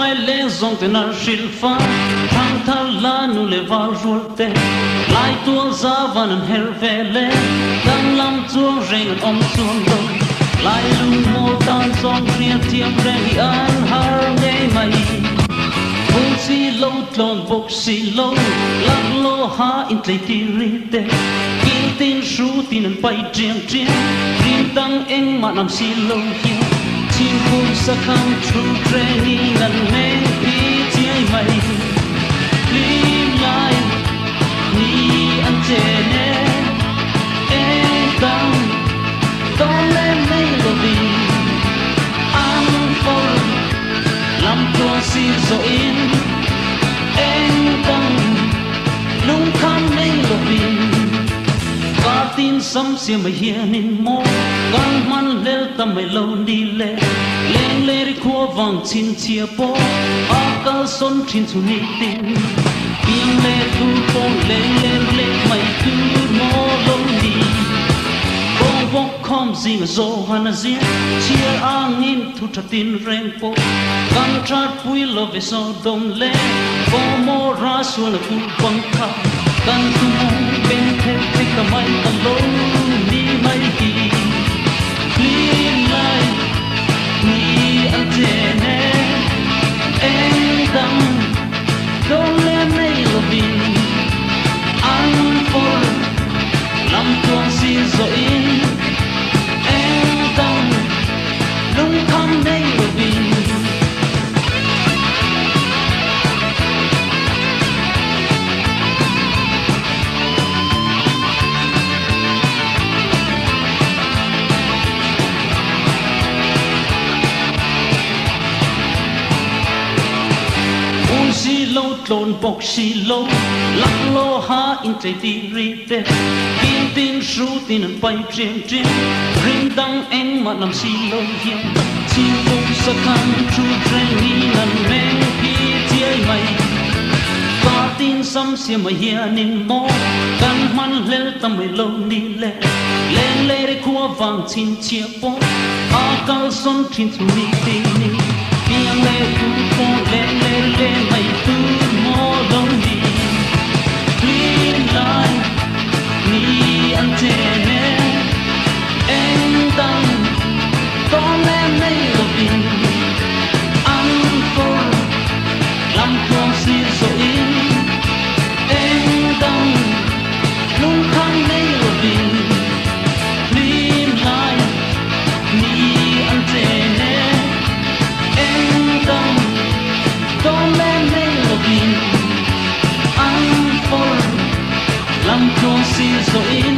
mai lê dòng tên là shil pha thang thà la nu le vào ruột tê lại tua ra van her về lê đang làm chuông rèn om chuông đông lại lung mô tan dòng riêng tiêm rèn an har nghe mày bông xì lâu tlon bốc xì lâu lạc lô ha in tây tì rite kinh tin su tin an bay trieng trieng rim tăng eng mà nam xì lâu hiu chim phun sa kham true training an men pi chiai mày lim lai ni an chene eng tang don't let me love you I'm for làm tua si rồi in em tăng lung kham mấy lovin và tin sắm xia mày hiền in mô gan man lel tâm mày lâu đi lệ lên lê đi khua vàng chín chia bó a ca son chín su ni tin biếng lê tu phong lên mày cứ mô lâu đi vok khom zing zo hana zia chia angin thu thatin reng po kan chat pui love so dom le bo mo ra suan ku bang kha kan tu ben the ka mai kan lo ni mai ki clean light ni an te ne en dam don't let me love you I'm for lam tuan si zo in lung kham đây rồi vì un si lâu tlon bok si lâu lắc lô ha in tây tì rite kim tin su tin an bay trieng trieng ring dang eng mà nam si lâu hiền chim phun sa kham true training an men pi chiai mày và tin sắm xia mày hiền in mô gan man lel tâm mày lâu đi lệ lên lê để khua vàng chín chia bó a cal son chín su ni tin ni biang lê tu phong lê mày tu mô lâu đi clean light ni an te ne en tăng don't let me love you I'm for làm con si so in en tăng lung kham me love you clean light ni an te ne en tăng don't let me love you I'm for làm con si so in